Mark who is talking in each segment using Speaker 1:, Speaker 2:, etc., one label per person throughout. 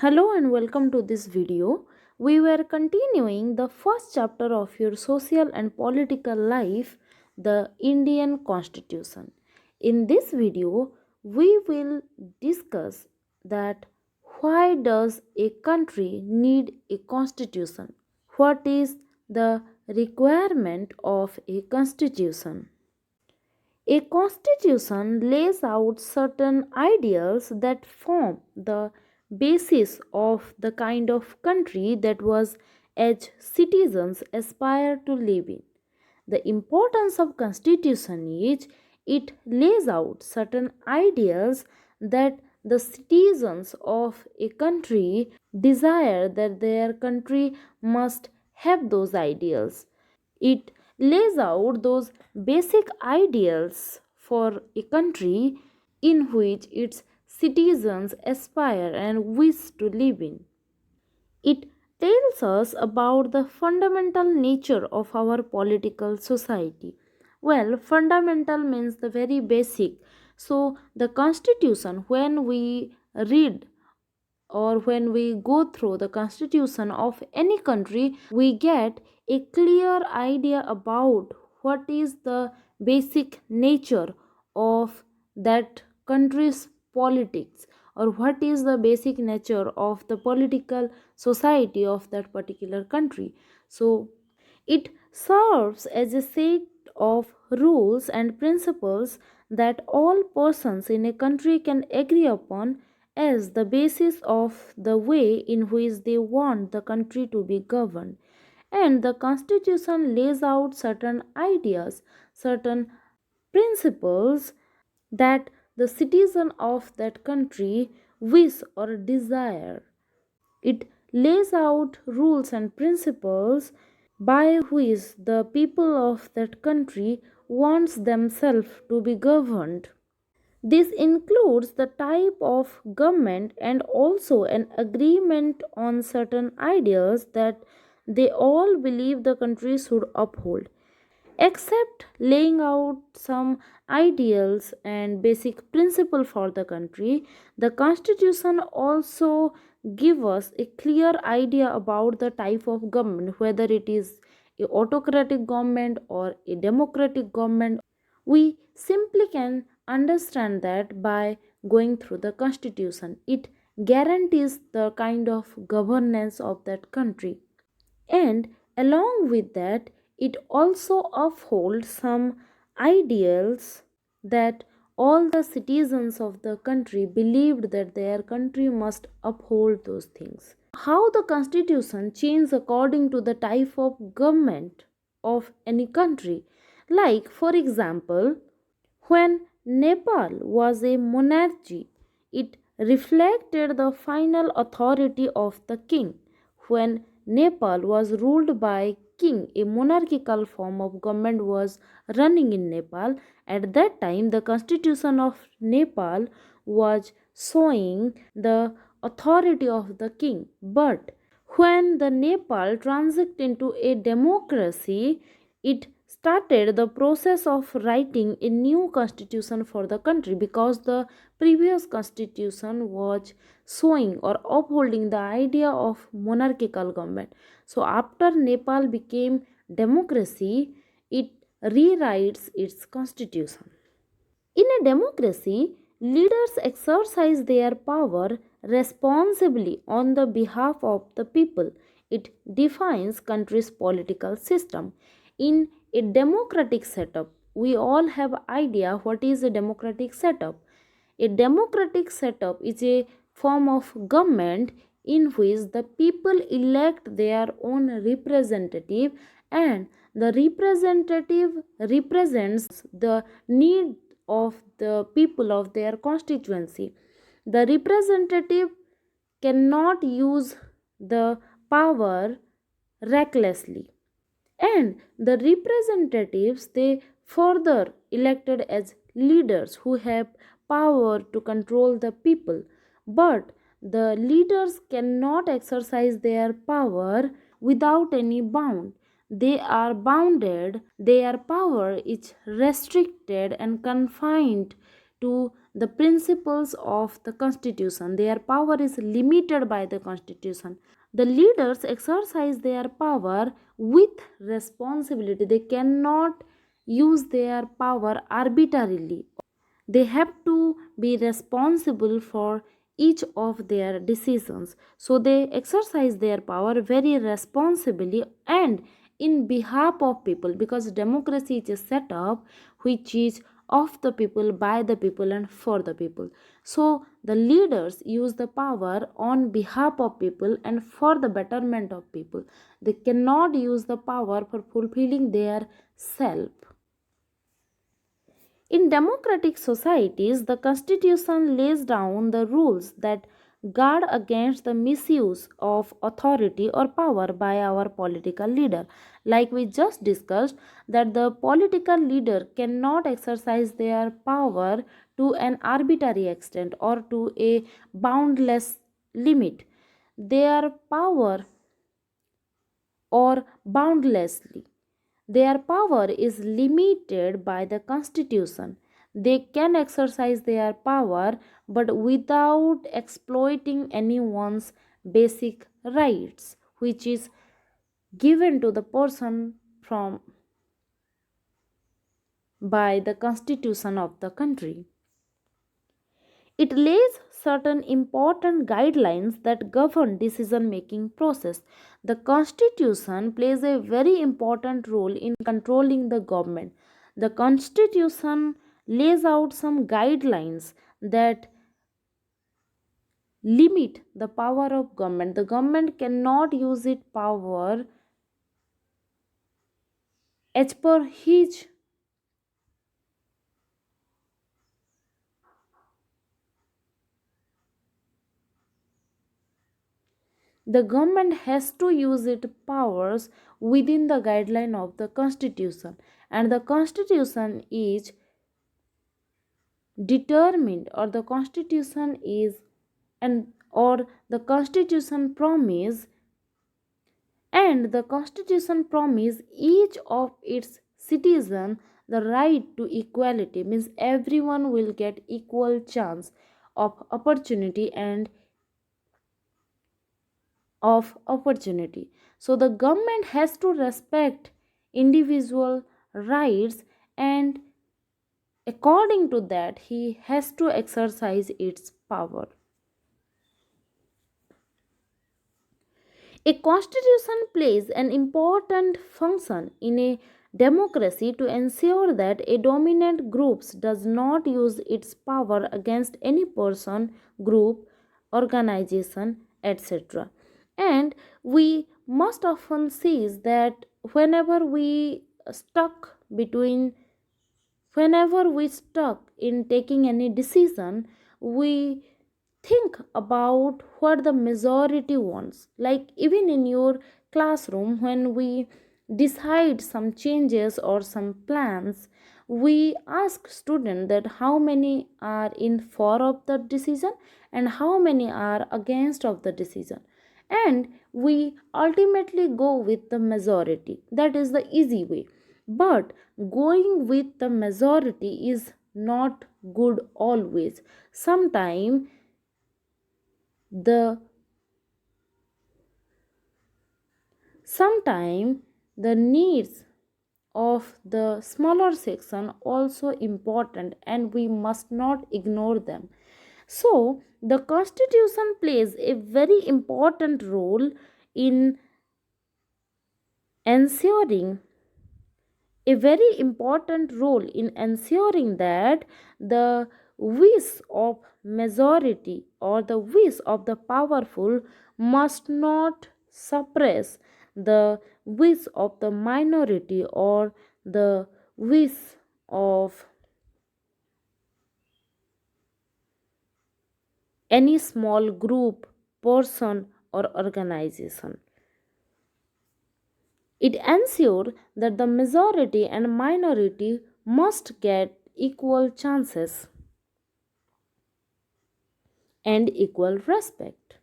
Speaker 1: Hello and welcome to this video. We were continuing the first chapter of your social and political life, the Indian Constitution. In this video, we will discuss that why does a country need a constitution? What is the requirement of a constitution? A constitution lays out certain ideals that form the basis of the kind of country that was as citizens aspire to live in. The importance of constitution is it lays out certain ideals that the citizens of a country desire that their country must have those ideals. It lays out those basic ideals for a country in which its citizens aspire and wish to live in. It tells us about the fundamental nature of our political society. Well, fundamental means the very basic. So, the constitution, when we read or when we go through the constitution of any country, we get a clear idea about what is the basic nature of that country's politics, or what is the basic nature of the political society of that particular country. So it serves as a set of rules and principles that all persons in a country can agree upon as the basis of the way in which they want the country to be governed. And the constitution lays out certain ideas, certain principles that the citizen of that country wish or desire. It lays out rules and principles by which the people of that country wants themselves to be governed. This includes the type of government and also an agreement on certain ideas that they all believe the country should uphold. Except laying out some ideals and basic principle for the country, the constitution also give us a clear idea about the type of government, whether it is a autocratic government or a democratic government. We simply can understand that by going through the constitution. It guarantees the kind of governance of that country, and along with that it also upholds some ideals that all the citizens of the country believed that their country must uphold those things. How the constitution changes according to the type of government of any country. Like, for example, when Nepal was a monarchy, it reflected the final authority of the king. When Nepal was ruled by king, a monarchical form of government was running in Nepal. At that time, the constitution of Nepal was showing the authority of the king. But when the Nepal transited into a democracy, it started the process of writing a new constitution for the country, because the previous constitution was showing or upholding the idea of monarchical government. So after Nepal became democracy, it rewrites its constitution. In a democracy, leaders exercise their power responsibly on the behalf of the people. It defines country's political system. In a democratic setup, we all have idea what is a democratic setup. A democratic setup is a form of government in which the people elect their own representative, and the representative represents the need of the people of their constituency. The representative cannot use the power recklessly, and the representatives they further elected as leaders who have power to control the people. But the leaders cannot exercise their power without any bound. They are bounded, their power is restricted and confined to the principles of the constitution. Their power is limited by the constitution. The leaders exercise their power with responsibility. They cannot use their power arbitrarily. They have to be responsible for each of their decisions. So they exercise their power very responsibly and in behalf of people, because democracy is a setup which is of the people, by the people, and for the people. So the leaders use the power on behalf of people and for the betterment of people. They cannot use the power for fulfilling their self. In democratic societies, the Constitution lays down the rules that guard against the misuse of authority or power by our political leader. Like we just discussed, that the political leader cannot exercise their power to an arbitrary extent or to a boundless limit. Their power or boundlessly. Their power is limited by the Constitution. They can exercise their power but without exploiting anyone's basic rights, which is given to the person from by the Constitution of the country. It lays certain important guidelines that govern decision making process. The constitution plays a very important role in controlling the government. The constitution lays out some guidelines that limit the power of government. The government cannot use its power as per his. The government has to use its powers within the guideline of the constitution, and the constitution is determined, or the constitution is, and or the constitution promise, and the constitution promise each of its citizen the right to equality, means everyone will get equal chance of opportunity and of opportunity. So the government has to respect individual rights, and according to that he has to exercise its power. A constitution plays an important function in a democracy to ensure that a dominant group does not use its power against any person, group, organization, etc. And we must often see that whenever we stuck between whenever we stuck in taking any decision, we think about what the majority wants. Like even in your classroom, when we decide some changes or some plans, we ask students that how many are in for of the decision and how many are against of the decision, and we ultimately go with the majority. That is the easy way, but going with the majority is not good always. Sometimes the sometime the needs of the smaller section also important, and we must not ignore them. So the constitution plays a very important role in ensuring that the wish of majority or the wish of the powerful must not suppress the wish of the minority or the wish of any small group, person, or organization. It ensures that the majority and minority must get equal chances and equal respect.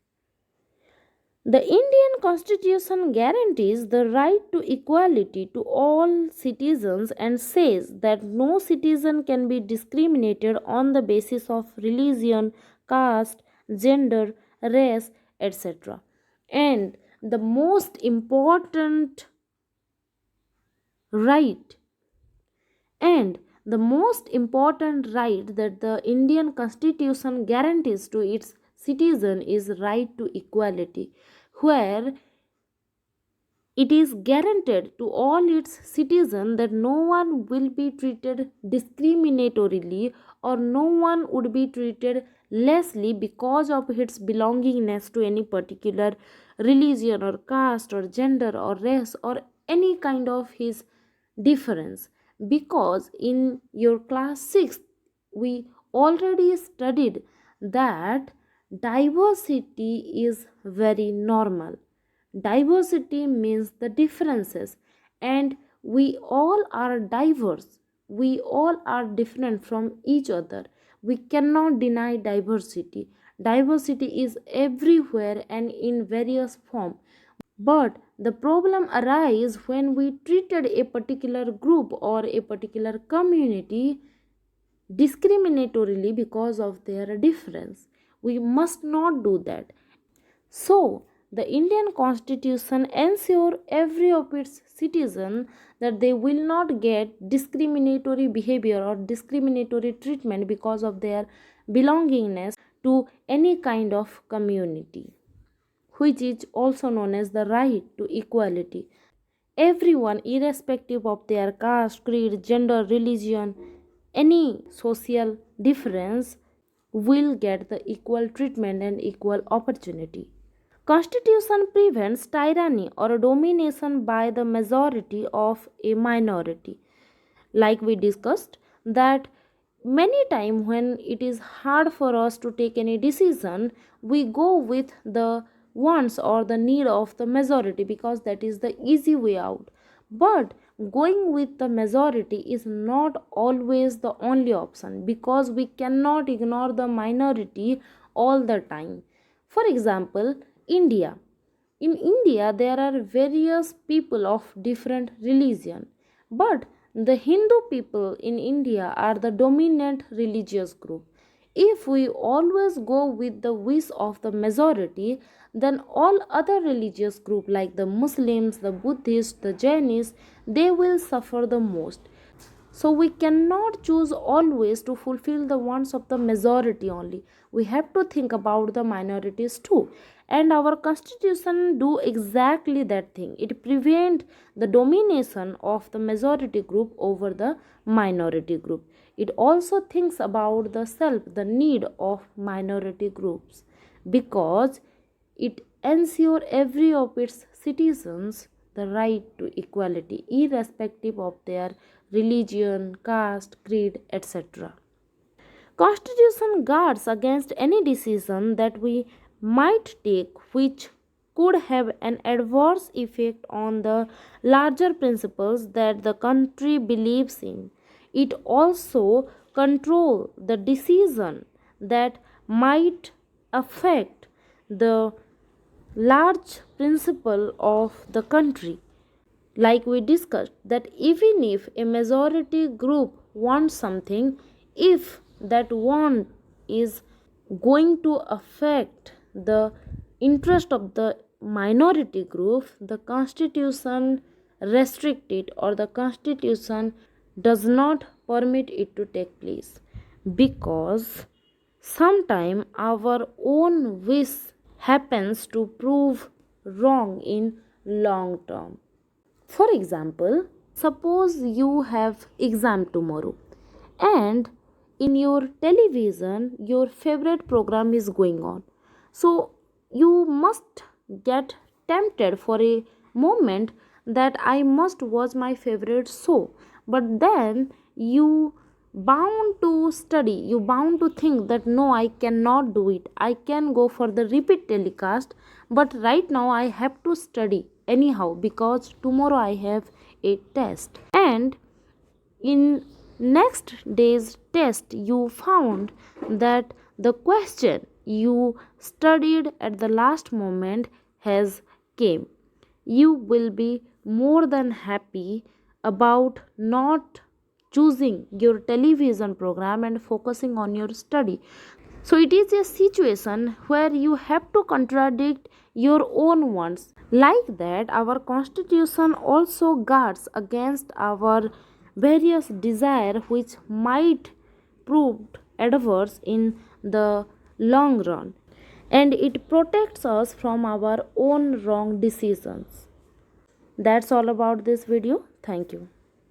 Speaker 1: The Indian Constitution guarantees the right to equality to all citizens and says that no citizen can be discriminated on the basis of religion, caste, gender, race, etc. And the most important right and the most important right that the Indian Constitution guarantees to its citizen is right to equality, where it is guaranteed to all its citizens that no one will be treated discriminatorily or no one would be treated lessly because of its belongingness to any particular religion or caste or gender or race or any kind of his difference. Because in your class 6 we already studied that diversity is very normal. Diversity means the differences, and we all are diverse. We all are different from each other. We cannot deny diversity. Diversity is everywhere and in various forms. But the problem arises when we treated a particular group or a particular community discriminatorily because of their difference. We must not do that. So, the Indian Constitution ensures every of its citizens that they will not get discriminatory behavior or discriminatory treatment because of their belongingness to any kind of community, which is also known as the right to equality. Everyone, irrespective of their caste, creed, gender, religion, any social difference, will get the equal treatment and equal opportunity. Constitution prevents tyranny or domination by the majority of a minority. Like we discussed, that many times when it is hard for us to take any decision, we go with the wants or the need of the majority because that is the easy way out. But going with the majority is not always the only option because we cannot ignore the minority all the time. For example, India. In India, there are various people of different religion, but the Hindu people in India are the dominant religious group. If we always go with the wish of the majority, then all other religious group like the Muslims, the Buddhists, the Jainis, they will suffer the most. So we cannot choose always to fulfill the wants of the majority only. We have to think about the minorities too. And our constitution do exactly that thing. It prevent the domination of the majority group over the minority group. It also thinks about the self, the need of minority groups, because it ensure every of its citizens the right to equality irrespective of their religion, caste, creed, etc. Constitution guards against any decision that we might take which could have an adverse effect on the larger principles that the country believes in. It also controls the decision that might affect the large principle of the country. Like we discussed, that even if a majority group wants something, if that want is going to affect the interest of the minority group, the constitution restrict it or the constitution does not permit it to take place, because sometime our own wish happens to prove wrong in long term. For example, suppose you have exam tomorrow and in your television your favorite program is going on. So you must get tempted for a moment that I must watch my favorite show. But then you bound to study, you bound to think that no, I cannot do it. I can go for the repeat telecast, but right now I have to study anyhow because tomorrow I have a test. And in next day's test you found that the question you studied at the last moment has came, you will be more than happy about not choosing your television program and focusing on your study. So it is a situation where you have to contradict your own wants. Like that, our constitution also guards against our various desire which might prove adverse in the long run, and it protects us from our own wrong decisions. That's all about this video. Thank you.